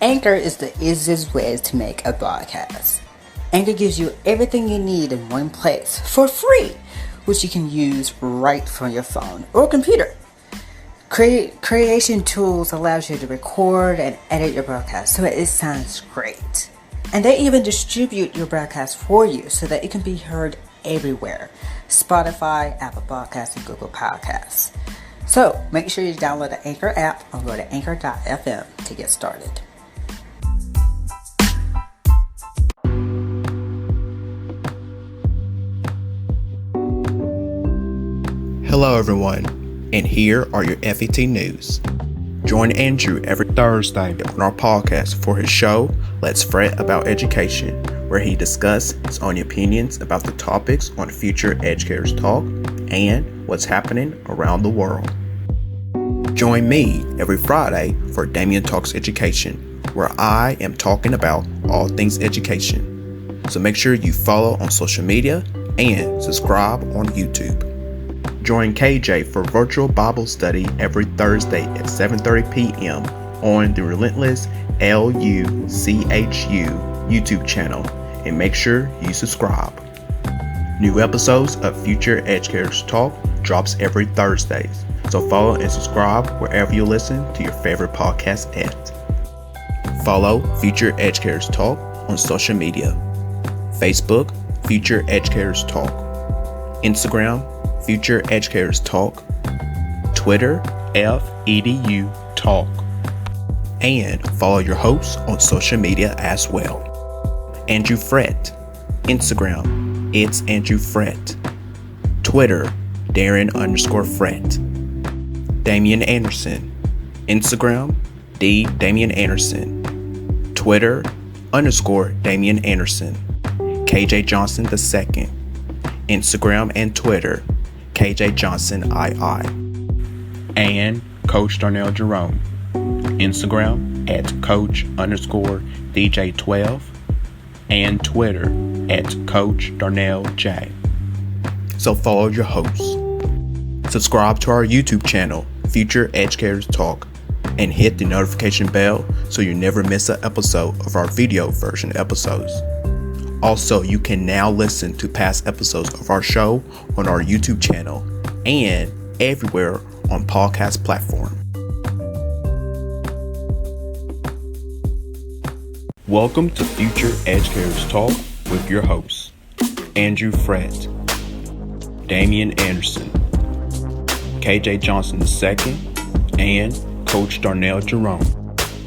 Anchor is the easiest way to make a podcast. Anchor gives you everything you need in one place for free, which you can use right from your phone or computer. Creation tools allows you to record and edit your broadcast so it sounds great. And they even distribute your broadcast for you so that it can be heard everywhere. Spotify, Apple Podcasts, and Google Podcasts. So make sure you download the Anchor app or go to anchor.fm to get started. Hello everyone, and here are your FET news. Join Andrew every Thursday on our podcast for his show, Let's Fret About Education, where he discusses his own opinions about the topics on Future Educators Talk and what's happening around the world. Join me every Friday for Damian Talks Education, where I am talking about all things education. So make sure you follow on social media and subscribe on YouTube. Join KJ for virtual Bible study every Thursday at 7:30 p.m. on the Relentless LUCHU YouTube channel, and make sure you subscribe. New episodes of Future Educators Talk drops every Thursdays, so follow and subscribe wherever you listen to your favorite podcast at. Follow Future Educators Talk on social media: Facebook, Future Educators Talk; Instagram, Future Educators Talk; Twitter, FEDU Talk; and follow your hosts on social media as well. Andrew FRETT, Instagram, it's Andrew FRETT; Twitter, Darren_FRETT; Damian Anderson, Instagram, Damian Anderson; Twitter, _Damian Anderson; KJ Johnson II, Instagram and Twitter, KJ Johnson II; and Coach Darnell Jerome, Instagram at Coach_DJ12, and Twitter at Coach Darnell J. So follow your hosts. Subscribe to our YouTube channel, Future Educators Talk, and hit the notification bell so you never miss an episode of our video version episodes. Also, you can now listen to past episodes of our show on our YouTube channel and everywhere on podcast platform. Welcome to Future Educators Talk with your hosts, Andrew FRETT, Damian Anderson, KJ Johnson II, and Coach Darnell Jerome.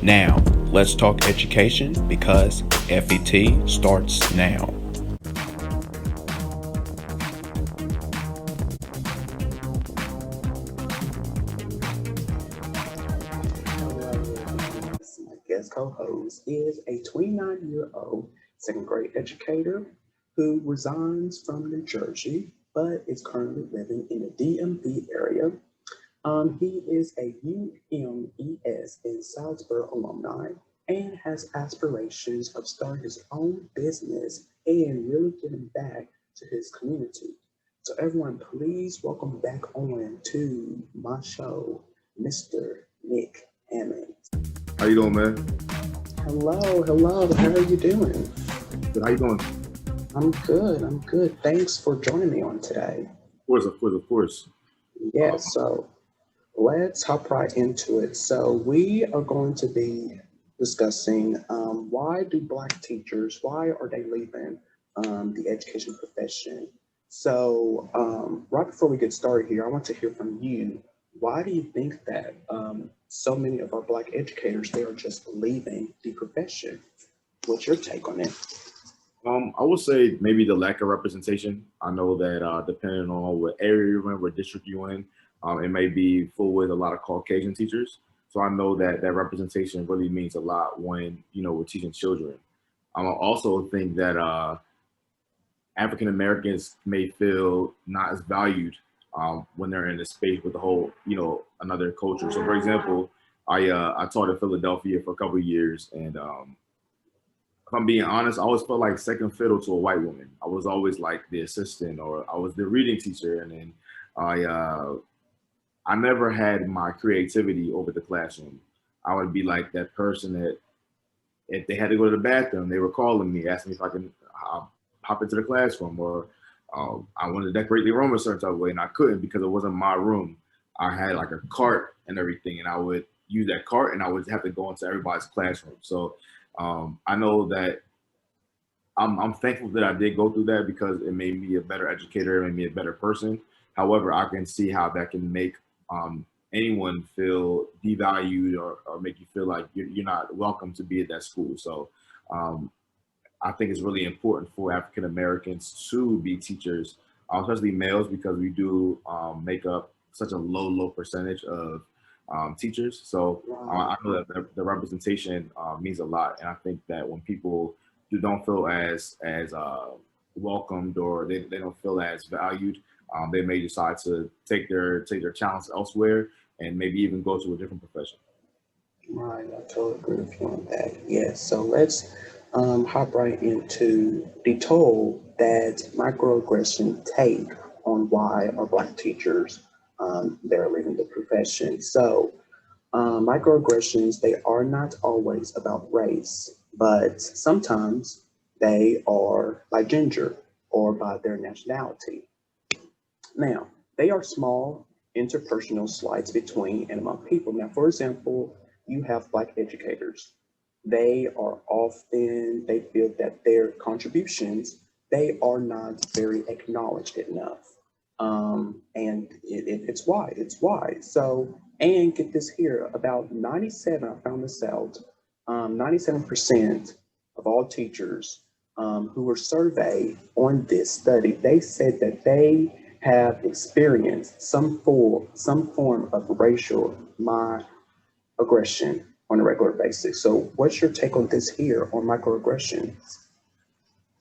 Now, let's talk education because FET starts now. My guest co-host is a 29-year-old second grade educator who resides from New Jersey, but is currently living in the DMV area. He is a UMES in Salisbury alumni and has aspirations of starting his own business and really giving back to his community. So everyone, please welcome back on to my show, Mr. Nick Hammond. How you doing, man? Hello. How are you doing? Good. How you doing? I'm good. Thanks for joining me on today. Of course. Yeah, so let's hop right into it. So we are going to be discussing why do Black teachers, why are they leaving the education profession? So right before we get started here, I want to hear from you. Why do you think that so many of our Black educators, they are just leaving the profession? What's your take on it? I would say maybe the lack of representation. I know that depending on what area you're in, what district you're in, it may be full with a lot of Caucasian teachers. So I know that representation really means a lot when, we're teaching children. I also think that African Americans may feel not as valued when they're in a space with a whole, another culture. So for example, I taught in Philadelphia for a couple of years, and if I'm being honest, I always felt like second fiddle to a white woman. I was always like the assistant, or I was the reading teacher, and then I never had my creativity over the classroom. I would be like that person that if they had to go to the bathroom, they were calling me, asking me if I can hop into the classroom, or I wanted to decorate the room a certain type of way, and I couldn't because it wasn't my room. I had like a cart and everything, and I would use that cart, and I would have to go into everybody's classroom. So I know that I'm thankful that I did go through that, because it made me a better educator, it made me a better person. However, I can see how that can make anyone feel devalued, or make you feel like you're not welcome to be at that school. So I think it's really important for African Americans to be teachers, especially males, because we do make up such a low percentage of teachers. So I know that the representation means a lot, and I think that when people don't feel as welcomed, or they don't feel as valued, they may decide to take their talents elsewhere, and maybe even go to a different profession. Right, I totally agree with you on that. Yes, so let's hop right into the toll that microaggression take on why our Black teachers they're leaving the profession. So microaggressions, they are not always about race, but sometimes they are by gender or by their nationality. Now, they are small interpersonal slights between and among people. Now, for example, you have Black educators. They are often, they feel that their contributions, they are not very acknowledged enough. And it's why, it's why. So, and get this here, about 97, I found this out, 97% of all teachers who were surveyed on this study, they said that they have experienced some form of racial aggression on a regular basis. So what's your take on this here on microaggressions?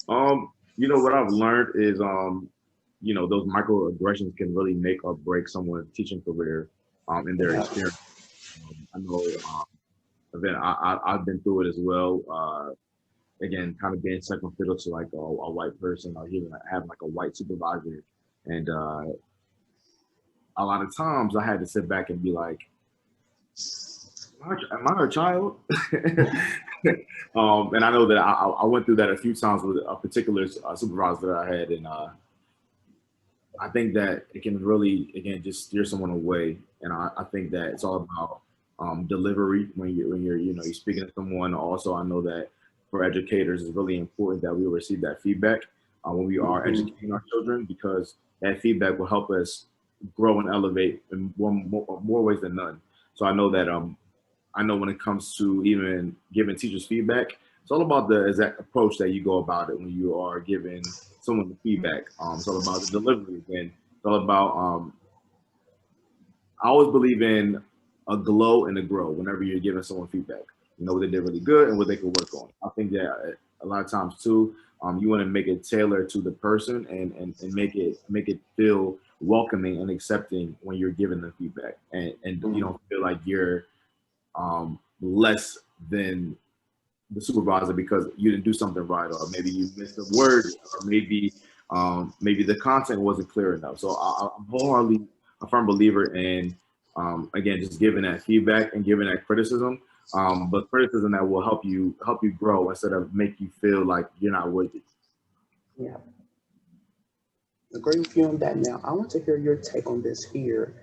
What I've learned is those microaggressions can really make or break someone's teaching career in their experience. I know again, I've been through it as well. Again, kind of being second fiddle to like a white person, or even having like a white supervisor. And a lot of times I had to sit back and be like, am I a child? And I know that I went through that a few times with a particular supervisor that I had. And I think that it can really, again, just steer someone away. And I think that it's all about delivery when you're speaking to someone. Also, I know that for educators, it's really important that we receive that feedback when we are educating our children, because that feedback will help us grow and elevate in more ways than none. So I know that I know when it comes to even giving teachers feedback, it's all about the exact approach that you go about it when you are giving someone the feedback. It's all about the delivery, and it's all about I always believe in a glow and a grow whenever you're giving someone feedback. You know what they did really good and what they could work on. I think that a lot of times too, you want to make it tailored to the person, and make it feel welcoming and accepting when you're giving them feedback, and you don't feel like you're less than the supervisor because you didn't do something right, or maybe you missed a word, or maybe the content wasn't clear enough. So I'm wholeheartedly a firm believer in again, just giving that feedback and giving that criticism, but criticism that will help you grow instead of make you feel like you're not worthy. Yeah, agree with you on that. Now, I want to hear your take on this here.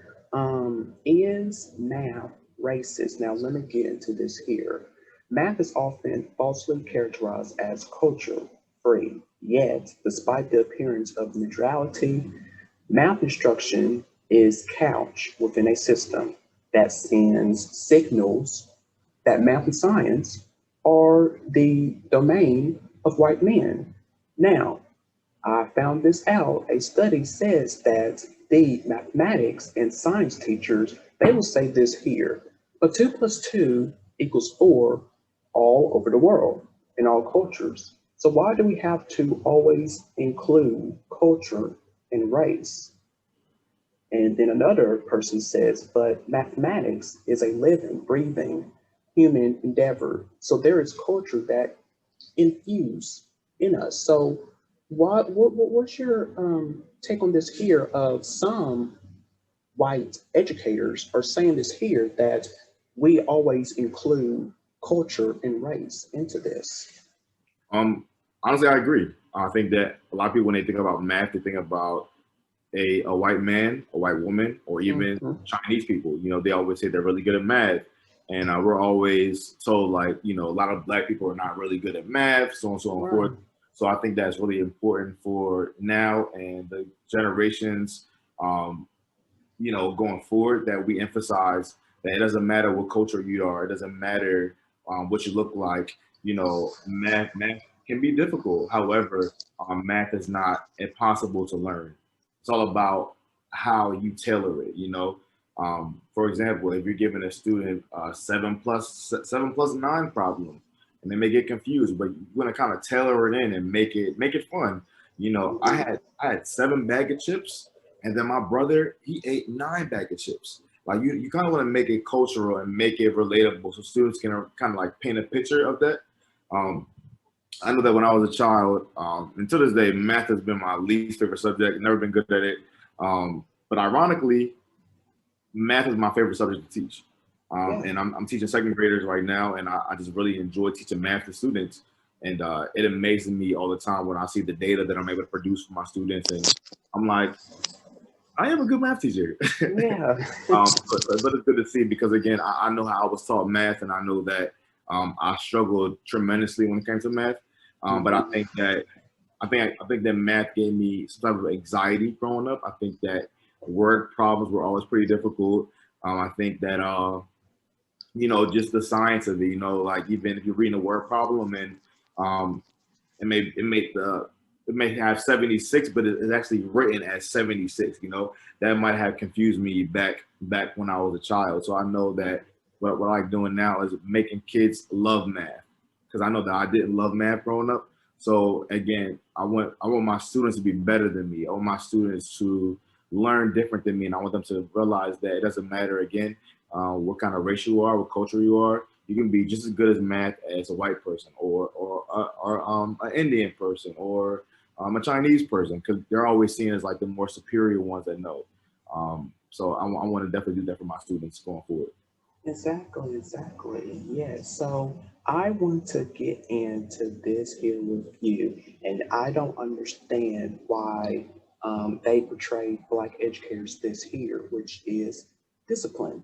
Is math racist? Now, let me get into this here. Math is often falsely characterized as culture-free, yet, despite the appearance of neutrality, math instruction is couched within a system that sends signals that math and science are the domain of white men. Now, I found this out. A study says that the mathematics and science teachers, they will say this here, but 2 plus 2 equals 4 all over the world in all cultures. So why do we have to always include culture and race? And then another person says, but mathematics is a living, breathing human endeavor. So there is culture that infused in us. So what's your take on this here of some white educators are saying this here that we always include culture and race into this? Um, Honestly, I agree. I think that a lot of people, when they think about math, they think about a white man, a white woman, or even Mhm. Chinese people. You know, they always say they're really good at math. And we're always told, like, you know, a lot of black people are not really good at math, so on and so on forth. Right. So I think that's really important for now and the generations, um, you know, going forward, that we emphasize that it doesn't matter what culture you are, it doesn't matter what you look like. You know, math can be difficult. However, math is not impossible to learn. It's all about how you tailor it. You know, for example, if you're giving a student 7+9 problem, and they may get confused, but you're gonna kind of tailor it in and make it fun. You know, I had 7 bag of chips, and then my brother, he ate 9 bag of chips. Like you kind of want to make it cultural and make it relatable so students can kind of like paint a picture of that. Um, I know that when I was a child, and to this day, math has been my least favorite subject. Never been good at it. But ironically, math is my favorite subject to teach. Yeah. And I'm teaching second graders right now, and I just really enjoy teaching math to students. And it amazes me all the time when I see the data that I'm able to produce for my students. And I'm like, I am a good math teacher. Yeah. But it's good to see, because again, I know how I was taught math, and I know that I struggled tremendously when it came to math. But I think that I think that math gave me some type of anxiety growing up. I think that word problems were always pretty difficult. I think that you know, just the science of it. You know, like even if you're reading a word problem and um, it may have 76, but it's actually written as 76. You know, that might have confused me back when I was a child. So I know that what I like doing now is making kids love math, because I know that I didn't love math growing up. So again, I want my students to be better than me. I want my students to learn different than me, and I want them to realize that it doesn't matter again what kind of race you are, what culture you are. You can be just as good as math as a white person, or an Indian person, or a Chinese person, because they're always seen as like the more superior ones that know. So I want to definitely do that for my students going forward. Exactly, exactly. Yes. So I want to get into this here with you, and I don't understand why they portray Black educators this here, which is discipline.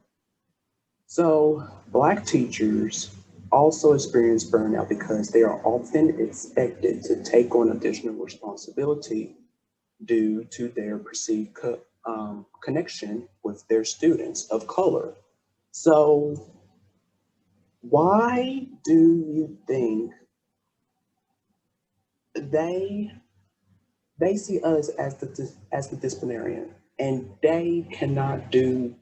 So Black teachers also experience burnout because they are often expected to take on additional responsibility due to their perceived connection with their students of color. So why do you think they they see us as the disciplinarian, and they cannot do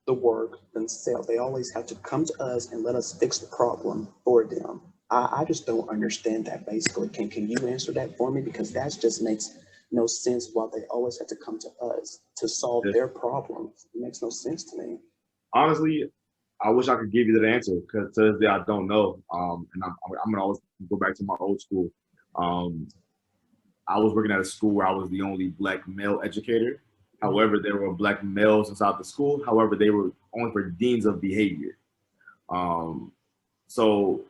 the work themselves? They always have to come to us and let us fix the problem for them. I just don't understand that. Basically, can you answer that for me? Because that just makes no sense. Why they always have to come to us to solve Yeah. their problems? It makes no sense to me. Honestly, I wish I could give you that answer, because to this day I don't know. And I'm gonna always go back to my old school. Um, I was working at a school where I was the only black male educator. However, there were black males inside the school. However, they were only for deans of behavior. Um, so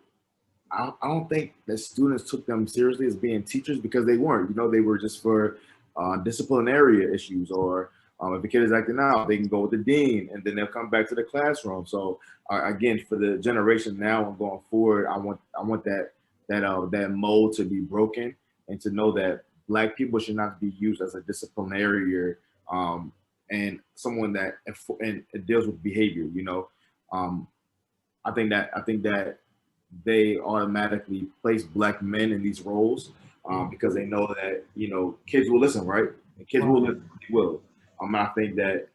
I don't think that students took them seriously as being teachers, because they weren't. You know, they were just for disciplinary issues, or if the kid is acting out, they can go with the dean, and then they'll come back to the classroom. So again, for the generation now and going forward, I want that mold to be broken, and to know that black people should not be used as a disciplinarian, and someone that and it deals with behavior. You know, um, I think that they automatically place black men in these roles, because they know that, you know, kids will listen, right? And kids will listen, they will. I think that,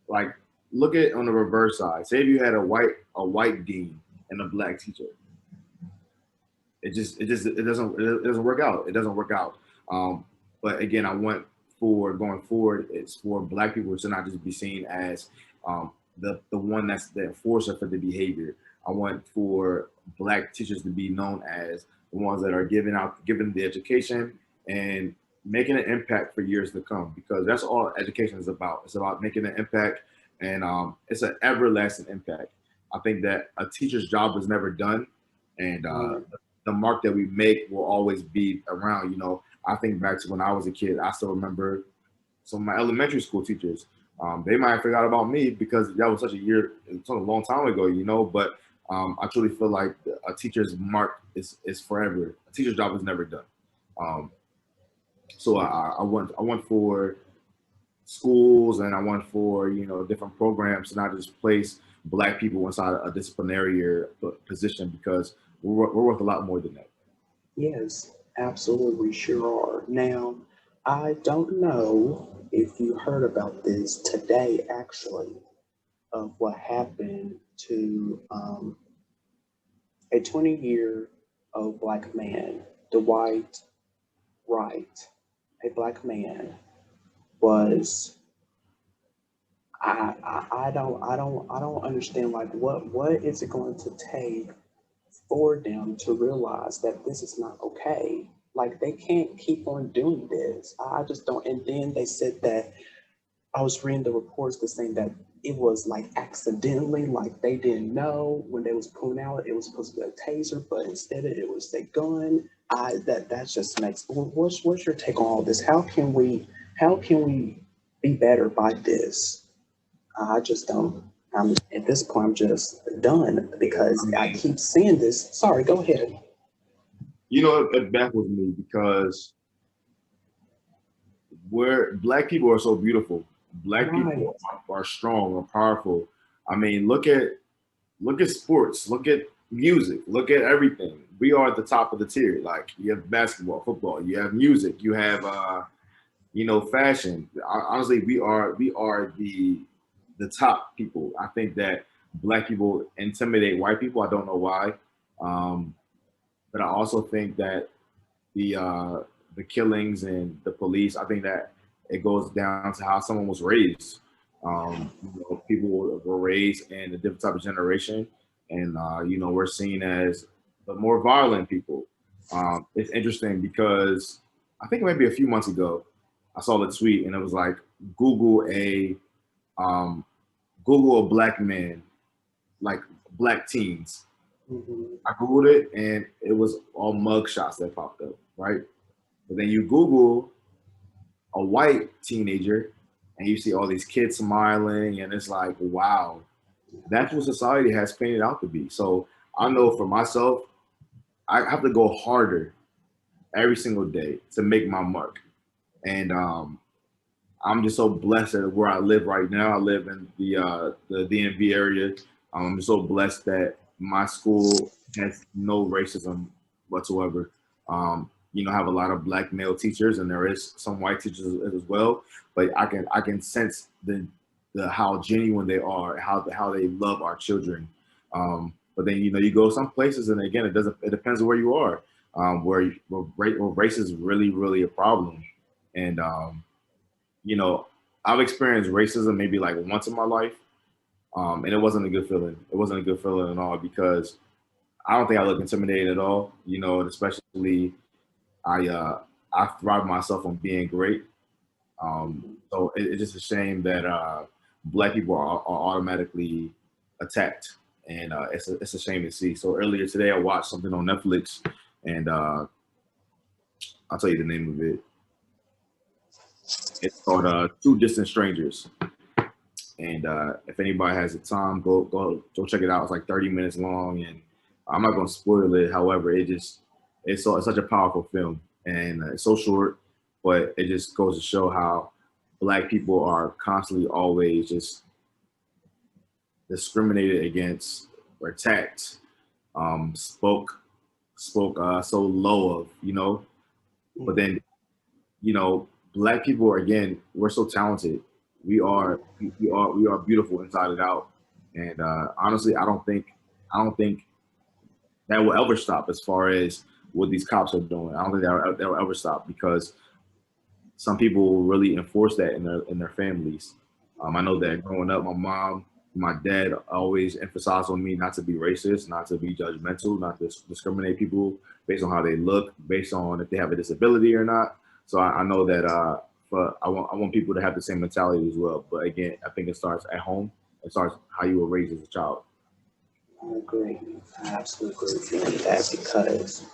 like, look at on the reverse side. Say if you had a white dean and a black teacher, it doesn't work out. It doesn't work out. Um, but again, I want, for going forward, it's for black people to not just be seen as the one that's the enforcer for the behavior. I want for black teachers to be known as the ones that are giving the education and making an impact for years to come, because that's all education is about. It's about making an impact, and it's an everlasting impact. I think that a teacher's job is never done. and Right. the mark that we make will always be around. You know, I think back to when I was a kid. I still remember some of my elementary school teachers. They might have forgot about me because that was such a long time ago, you know. But I truly feel like a teacher's mark is forever. A teacher's job is never done. Um, so I went for schools, and I went for different programs to not just place Black people inside a disciplinary position, because we're worth a lot more than that. Yes, absolutely sure are. Now, I don't know if you heard about this today, actually, of what happened to a 20-year-old Black man, Dwight Wright. A Black man was. I don't understand, like, what is it going to take for them to realize that this is not okay. Like, they can't keep on doing this. I just don't. And then they said that, I was reading the reports that saying that it was like accidentally, like they didn't know when they was pulling out, it was supposed to be a taser, but instead it was a gun. That just makes. What's your take on all this? How can we be better by this? I just don't. I'm at this point. I'm just done because I keep seeing this. Sorry, go ahead. It baffles me because Black people are so beautiful. Black Right. people are strong and powerful. I mean, look at sports, look at music, look at everything. We are at the top of the tier. Like, you have basketball, football, you have music, you have fashion. Honestly, we are the top people. I think that Black people intimidate white people. I don't know why, um, but I also think that the uh, the killings and the police. I think that it goes down to how someone was raised. People were raised in a different type of generation, and we're seen as the more violent people. It's interesting because I think maybe a few months ago, I saw the tweet, and it was like, Google a um, Google a Black man, like Black teens. Mhm. I Googled it, and it was all mug shots that popped up, right? But then you Google a white teenager, and you see all these kids smiling, and it's like, wow, that's what society has painted out to be. So I know for myself, I have to go harder every single day to make my mark. And I'm just so blessed at where I live right now. I live in the DMV area. I'm so blessed that my school has no racism whatsoever. I have a lot of Black male teachers, and there is some white teachers as well. But I can sense the how genuine they are, how they love our children. But then you go some places, and again, it depends on where you are. Where race is really really a problem, and you know, I've experienced racism maybe like once in my life, and it wasn't a good feeling. It wasn't a good feeling at all, because I don't think I look intimidated at all. And especially I uh, I thrive myself on being great. So it's just a shame that Black people are automatically attacked, and it's a shame to see. So earlier today, I watched something on Netflix, and I'll tell you the name of it. It's called Two Distant Strangers. And if anybody has the time, go check it out. It's like 30 minutes long, and I'm not gonna spoil it. However, it's such a powerful film, and it's so short, but it just goes to show how Black people are constantly always just discriminated against or attacked, spoke so low of, but then you know, Black people are, again, we're so talented. We are beautiful inside and out. And honestly, I don't think that will ever stop as far as what these cops are doing. I don't think that will ever stop, because some people really enforce that in their families. I know that growing up, my mom, my dad always emphasized on me not to be racist, not to be judgmental, not to discriminate people based on how they look, based on if they have a disability or not. So I know that I want people to have the same mentality as well. But again, I think it starts at home. It starts how you were raised as a child. I agree. I absolutely agree with you on that because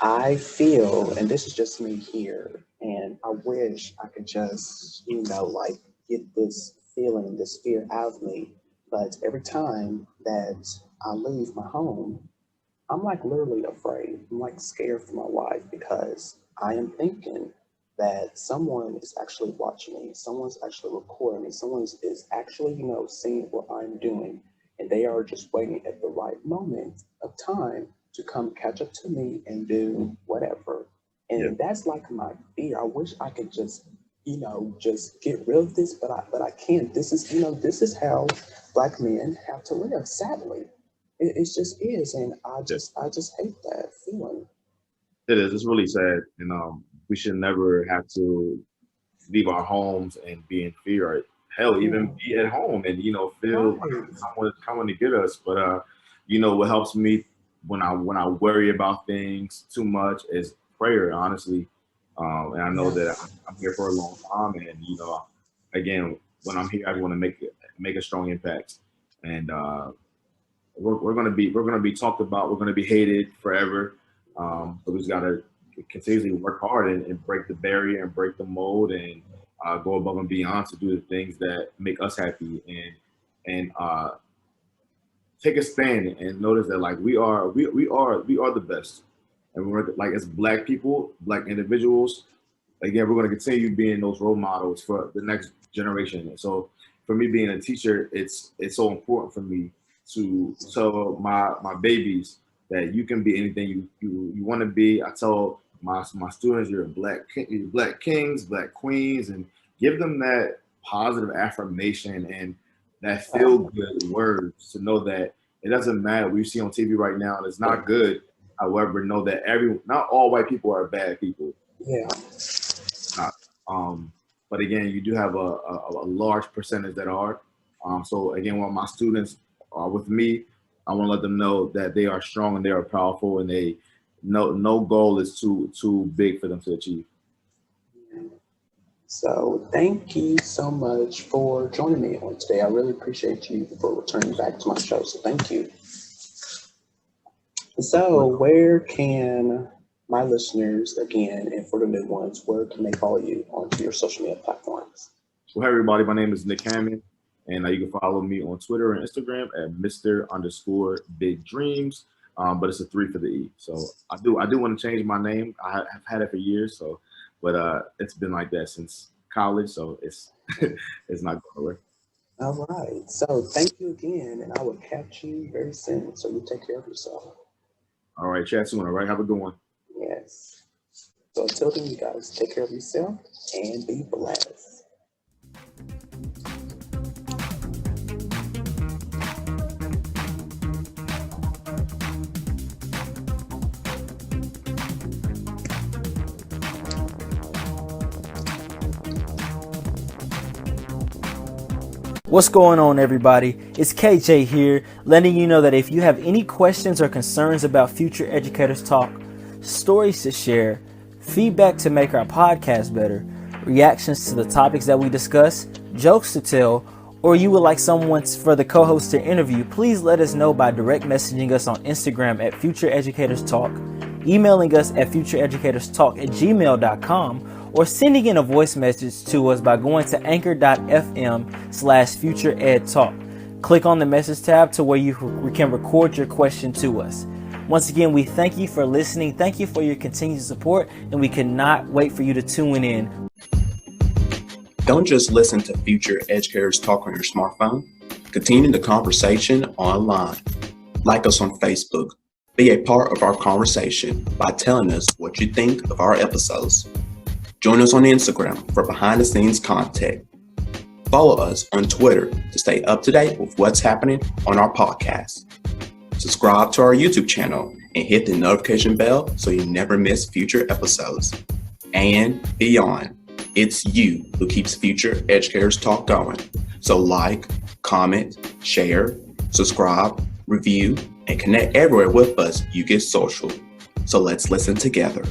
I feel, and this is just me here, and I wish I could just, like get this feeling, this fear out of me. But every time that I leave my home, I'm like literally afraid. I'm like scared for my life because I am thinking that someone is actually watching me, someone's actually recording me, someone is actually, seeing what I'm doing, and they are just waiting at the right moment of time to come catch up to me and do whatever. Yeah, And that's like my fear. I wish I could just, just get rid of this, but I can't. This is how Black men have to live, sadly. It just is, and yeah, I just hate that feeling. it is. It's really sad, and we should never have to leave our homes and be in fear. Or hell, even Yeah, be at home and feel like right. someone is coming to get us. But what helps me when I worry about things too much is prayer. Honestly, and I know that Yes. I'm here for a long time, and again, when I'm here, I want to make a strong impact. And we're gonna be talked about. We're gonna be hated forever. So we just gotta continuously work hard and break the barrier and break the mold and go above and beyond to do the things that make us happy and take a stand and notice that like we are the best, and we're like as Black people, Black individuals. Again, we're going to continue being those role models for the next generation. And so, for me being a teacher, it's so important for me to tell my babies that you can be anything you want to be. I tell my students you're Black kings, Black queens, and give them that positive affirmation and that feel good words to know that it doesn't matter what you see on TV right now. It's not good. However, know that not all white people are bad people. Yeah. Not. But again, you do have a large percentage that are. So again, when my students are with me, I want to let them know that they are strong and they are powerful, and they no goal is too big for them to achieve. So thank you so much for joining me on today. I really appreciate you for returning back to my show. So thank you. So where can my listeners, again, and for the new ones, where can they follow you onto your social media platforms? Well, hey everybody, my name is Nick Hammond, and you can follow me on Twitter and Instagram at Mr_Big Dreams. But it's a 3 for the E. So I do want to change my name. I have had it for years, but it's been like that since college, so it's it's not going away. All right. So thank you again, and I will catch you very soon. So you take care of yourself. All right, chat soon. All right, have a good one. Yes. So until then, you guys take care of yourself and be blessed. What's going on, everybody? It's KJ here, letting you know that if you have any questions or concerns about Future Educators Talk, stories to share, feedback to make our podcast better, reactions to the topics that we discuss, jokes to tell, or you would like someone for the co-host to interview, please let us know by direct messaging us on Instagram at Future Educators Talk, emailing us at futureeducatorstalk@gmail.com, or sending in a voice message to us by going to anchor.fm/futureedtalk. Click on the message tab to where you can record your question to us. Once again, we thank you for listening. Thank you for your continued support, and we cannot wait for you to tune in. Don't just listen to Future Educators Talk on your smartphone. Continue the conversation online. Like us on Facebook. Be a part of our conversation by telling us what you think of our episodes. Join us on Instagram for behind-the-scenes content. Follow us on Twitter to stay up to date with what's happening on our podcast. Subscribe to our YouTube channel and hit the notification bell so you never miss future episodes. And beyond, it's you who keeps Future Educators Talk going. So like, comment, share, subscribe, review, and connect everywhere with us you get social. So let's listen together.